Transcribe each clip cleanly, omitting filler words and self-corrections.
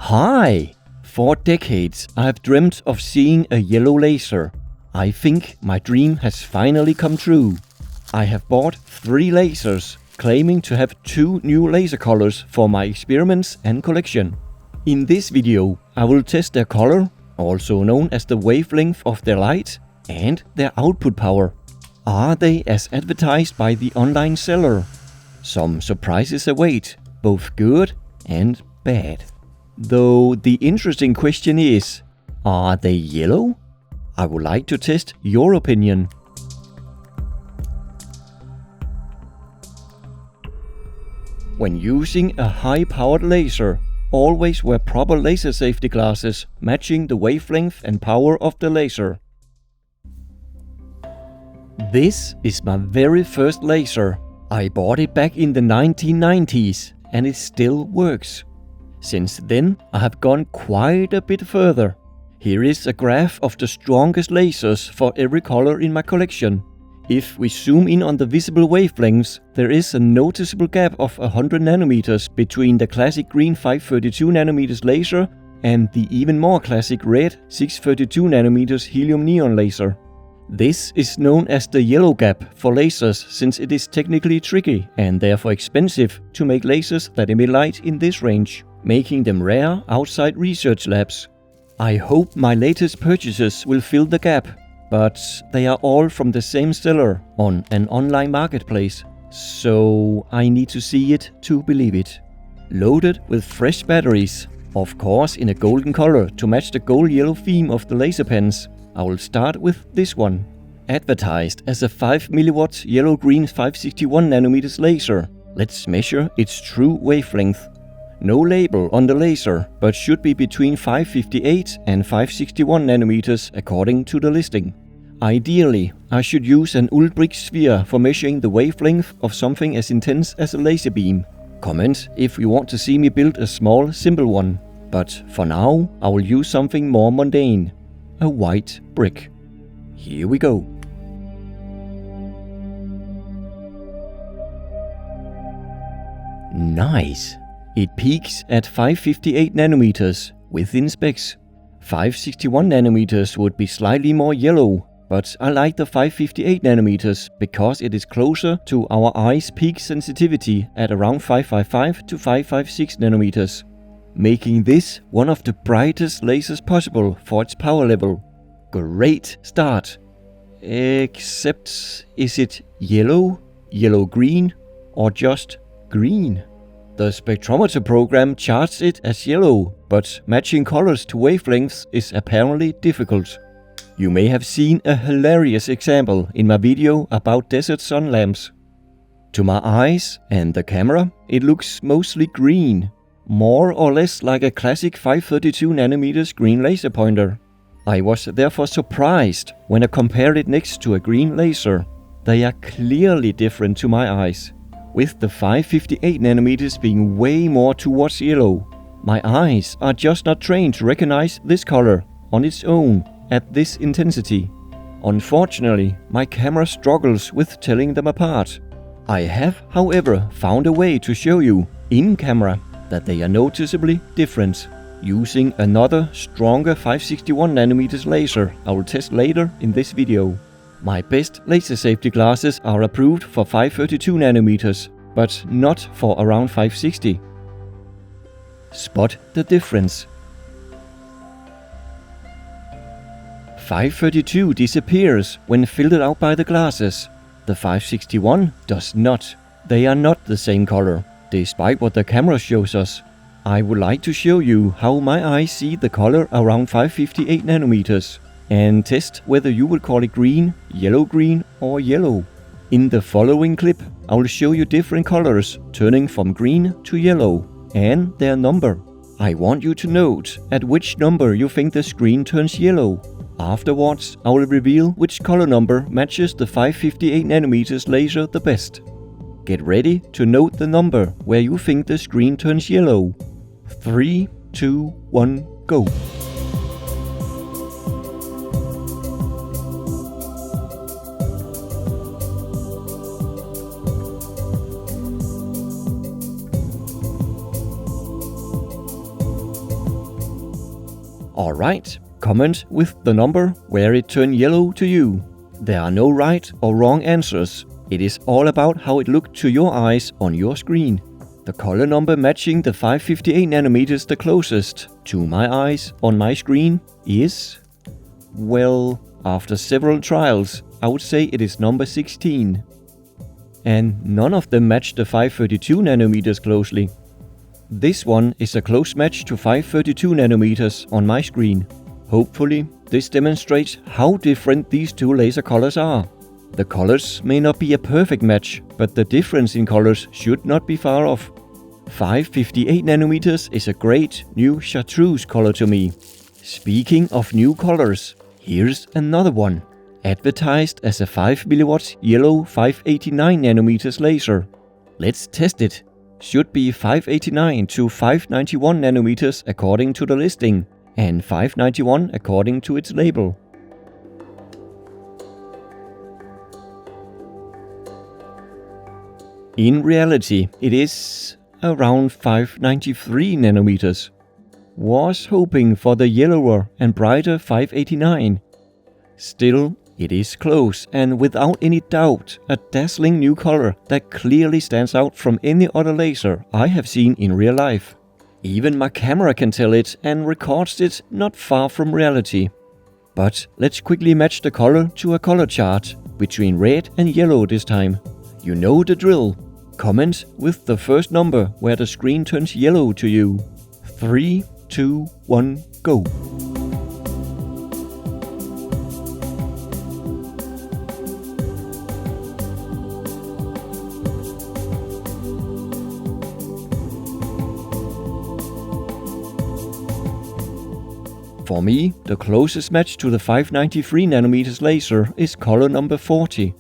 Hi! For decades I have dreamt of seeing a yellow laser. I think my dream has finally come true. I have bought 3 lasers, claiming to have 2 new laser colors for my experiments and collection. In this video I will test their color, also known as the wavelength of their light, and their output power. Are they as advertised by the online seller? Some surprises await, both good and bad. Though the interesting question is, are they yellow? I would like to test your opinion. When using a high-powered laser, always wear proper laser safety glasses matching the wavelength and power of the laser. This is my very first laser. I bought it back in the 1990s and it still works. Since then, I have gone quite a bit further. Here is a graph of the strongest lasers for every color in my collection. If we zoom in on the visible wavelengths, there is a noticeable gap of 100 nanometers between the classic green 532 nanometers laser and the even more classic red 632 nanometers helium neon laser. This is known as the yellow gap for lasers since it is technically tricky and therefore expensive to make lasers that emit light in this range, making them rare outside research labs. I hope my latest purchases will fill the gap, but they are all from the same seller on an online marketplace, so I need to see it to believe it. Loaded with fresh batteries, of course in a golden color to match the gold-yellow theme of the laser pens. I will start with this one. Advertised as a 5mW yellow-green 561 nanometers laser, let's measure its true wavelength. No label on the laser, but should be between 558 and 561 nanometers according to the listing. Ideally, I should use an Ulbrich sphere for measuring the wavelength of something as intense as a laser beam. Comment if you want to see me build a small, simple one. But for now, I will use something more mundane. A white brick. Here we go. Nice! It peaks at 558 nanometers within specs. 561 nanometers would be slightly more yellow, but I like the 558 nanometers because it is closer to our eye's peak sensitivity at around 555 to 556 nanometers, making this one of the brightest lasers possible for its power level. Great start! Except, is it yellow, yellow-green, or just green? The spectrometer program charts it as yellow, but matching colors to wavelengths is apparently difficult. You may have seen a hilarious example in my video about desert sun lamps. To my eyes and the camera, it looks mostly green, more or less like a classic 532 nanometers green laser pointer. I was therefore surprised when I compared it next to a green laser. They are clearly different to my eyes, with the 558 nanometers being way more towards yellow. My eyes are just not trained to recognize this color on its own at this intensity. Unfortunately, my camera struggles with telling them apart. I have, however, found a way to show you, in camera, that they are noticeably different, using another, stronger 561 nanometers laser I will test later in this video. My best laser safety glasses are approved for 532 nanometers, but not for around 560. Spot the difference. 532 disappears when filtered out by the glasses. The 561 does not. They are not the same color, despite what the camera shows us. I would like to show you how my eyes see the color around 558 nanometers. And test whether you would call it green, yellow-green or yellow. In the following clip, I will show you different colors turning from green to yellow and their number. I want you to note at which number you think the screen turns yellow. Afterwards, I will reveal which color number matches the 558 nanometers laser the best. Get ready to note the number where you think the screen turns yellow. 3, 2, 1, go! Alright, comment with the number where it turned yellow to you. There are no right or wrong answers. It is all about how it looked to your eyes on your screen. The color number matching the 558 nanometers the closest to my eyes on my screen is, well, after several trials, I would say it is number 16. And none of them match the 532 nanometers closely. This one is a close match to 532 nanometers on my screen. Hopefully, this demonstrates how different these two laser colors are. The colors may not be a perfect match, but the difference in colors should not be far off. 558 nanometers is a great new chartreuse color to me. Speaking of new colors, here's another one. Advertised as a 5mW yellow 589 nanometers laser. Let's test it. Should be 589 to 591 nanometers according to the listing, and 591 according to its label. In reality, it is around 593 nanometers. Was hoping for the yellower and brighter 589. Still, it is close and without any doubt a dazzling new color that clearly stands out from any other laser I have seen in real life. Even my camera can tell it and records it not far from reality. But let's quickly match the color to a color chart between red and yellow this time. You know the drill. Comment with the first number where the screen turns yellow to you. 3, 2, 1, go. For me, the closest match to the 593 nanometers laser is color number 40.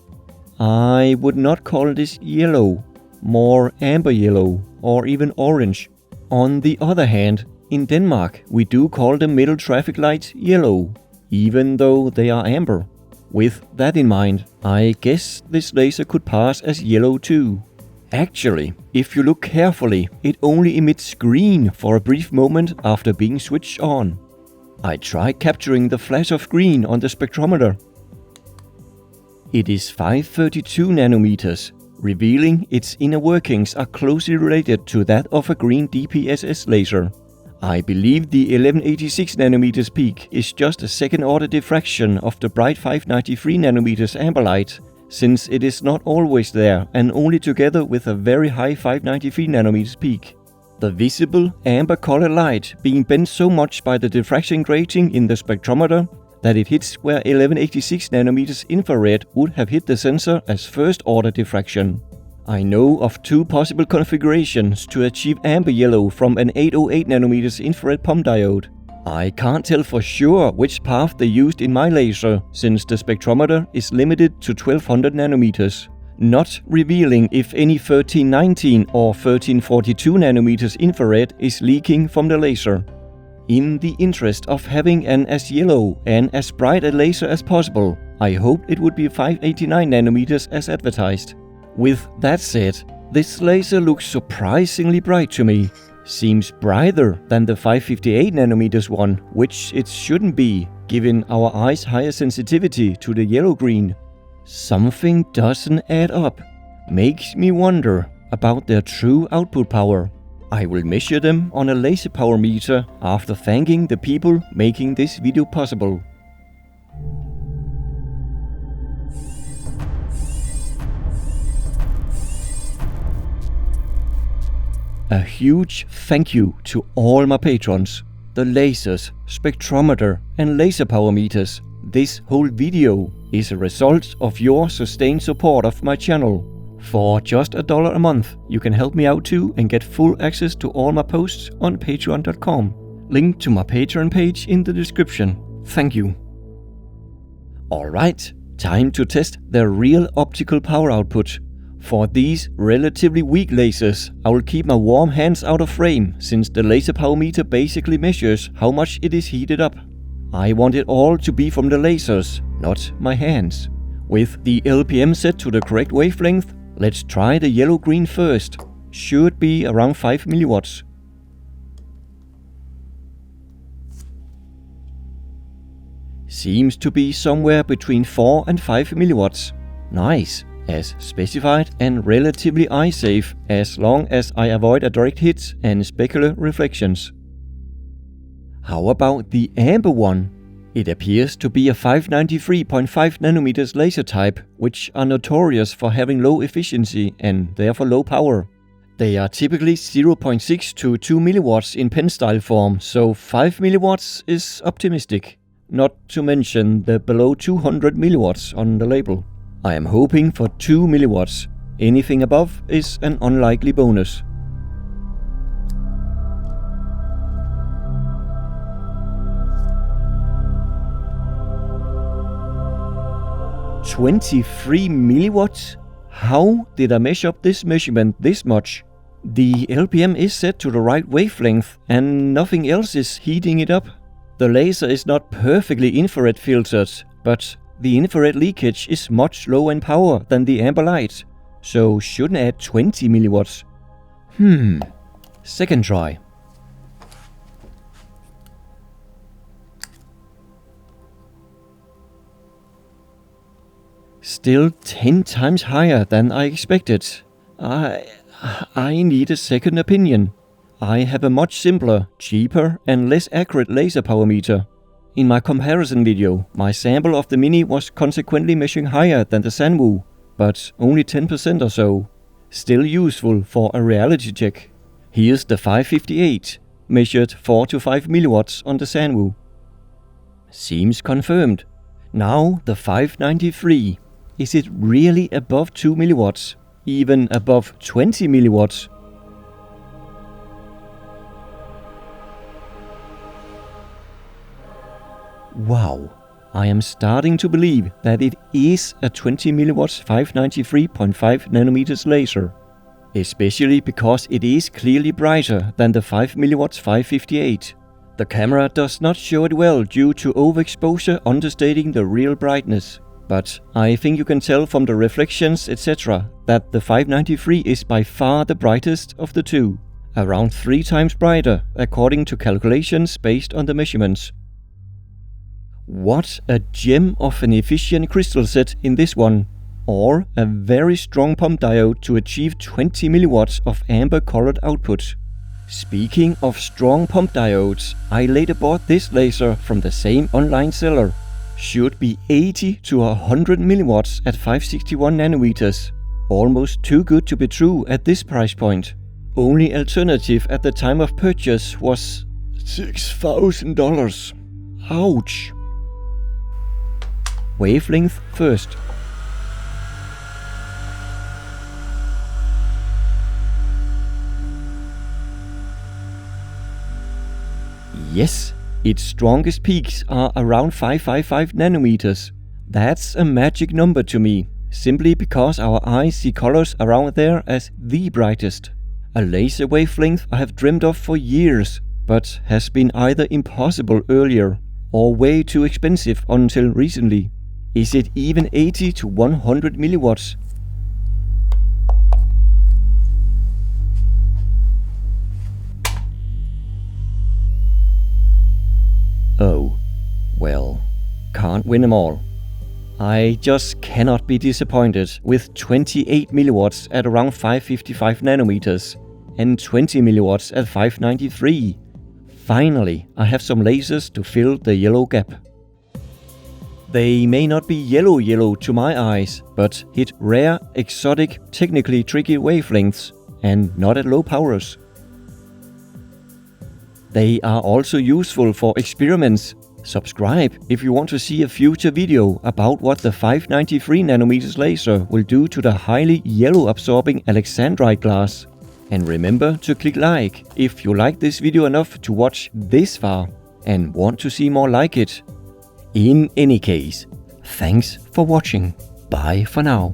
I would not call this yellow, more amber yellow or even orange. On the other hand, in Denmark we do call the middle traffic lights yellow, even though they are amber. With that in mind, I guess this laser could pass as yellow too. Actually, if you look carefully, it only emits green for a brief moment after being switched on. I tried capturing the flash of green on the spectrometer. It is 532 nanometers, revealing its inner workings are closely related to that of a green DPSS laser. I believe the 1186 nanometers peak is just a second-order diffraction of the bright 593 nanometers amber light, since it is not always there and only together with a very high 593 nanometers peak. The visible amber color light being bent so much by the diffraction grating in the spectrometer that it hits where 1186 nanometers infrared would have hit the sensor as first-order diffraction. I know of two possible configurations to achieve amber yellow from an 808 nanometers infrared pump diode. I can't tell for sure which path they used in my laser, since the spectrometer is limited to 1200 nanometers. Not revealing if any 1319 or 1342 nanometers infrared is leaking from the laser. In the interest of having an as yellow and as bright a laser as possible, I hoped it would be 589 nanometers as advertised. With that said, this laser looks surprisingly bright to me. Seems brighter than the 558 nanometers one, which it shouldn't be, given our eyes' higher sensitivity to the yellow-green. Something doesn't add up. Makes me wonder about their true output power. I will measure them on a laser power meter after thanking the people making this video possible. A huge thank you to all my patrons. The lasers, spectrometer and laser power meters. This whole video is a result of your sustained support of my channel. For just $1 a month, you can help me out too and get full access to all my posts on patreon.com. Link to my Patreon page in the description. Thank you. Alright, time to test the real optical power output. For these relatively weak lasers, I will keep my warm hands out of frame, since the laser power meter basically measures how much it is heated up. I want it all to be from the lasers, not my hands. With the LPM set to the correct wavelength, let's try the yellow-green first. Should be around 5 milliwatts. Seems to be somewhere between 4 and 5 milliwatts. Nice, as specified and relatively eye safe as long as I avoid a direct hit and specular reflections. How about the amber one? It appears to be a 593.5 nanometers laser type, which are notorious for having low efficiency and therefore low power. They are typically 0.6 to 2 milliwatts in pen style form, so 5 milliwatts is optimistic. Not to mention the below 200 milliwatts on the label. I am hoping for 2 milliwatts. Anything above is an unlikely bonus. "23 milliwatts? How did I mesh up this measurement this much? The LPM is set to the right wavelength and nothing else is heating it up. The laser is not perfectly infrared filtered, but the infrared leakage is much lower in power than the amber light, so shouldn't add 20 milliwatts. Second try. Still 10 times higher than I expected. I need a second opinion. I have a much simpler, cheaper and less accurate laser power meter. In my comparison video, my sample of the Mini was consequently measuring higher than the Sanwu, but only 10% or so. Still useful for a reality check. Here's the 558, measured 4 to 5 milliwatts on the Sanwu. Seems confirmed. Now the 593. Is it really above 2 milliwatts? Even above 20 milliwatts? Wow, I am starting to believe that it is a 20 milliwatts 593.5 nanometers laser. Especially because it is clearly brighter than the 5 milliwatts 558. The camera does not show it well due to overexposure understating the real brightness. But I think you can tell from the reflections etc. that the 593 is by far the brightest of the two. Around 3 times brighter according to calculations based on the measurements. What a gem of an efficient crystal set in this one. Or a very strong pump diode to achieve 20 milliwatts of amber colored output. Speaking of strong pump diodes, I later bought this laser from the same online seller. Should be 80 to 100 milliwatts at 561 nanometers. Almost too good to be true at this price point. Only alternative at the time of purchase was $6,000. Ouch. Wavelength first. Yes, its strongest peaks are around 555 nanometers. That's a magic number to me, simply because our eyes see colors around there as the brightest. A laser wavelength I have dreamed of for years, but has been either impossible earlier or way too expensive until recently. Is it even 80 to 100 milliwatts? Oh, well, can't win them all. I just cannot be disappointed with 28 milliwatts at around 555 nanometers and 20 milliwatts at 593. Finally, I have some lasers to fill the yellow gap. They may not be yellow to my eyes, but hit rare, exotic, technically tricky wavelengths and not at low powers. They are also useful for experiments. Subscribe if you want to see a future video about what the 593 nanometers laser will do to the highly yellow absorbing alexandrite glass. And remember to click like if you like this video enough to watch this far and want to see more like it. In any case, thanks for watching. Bye for now.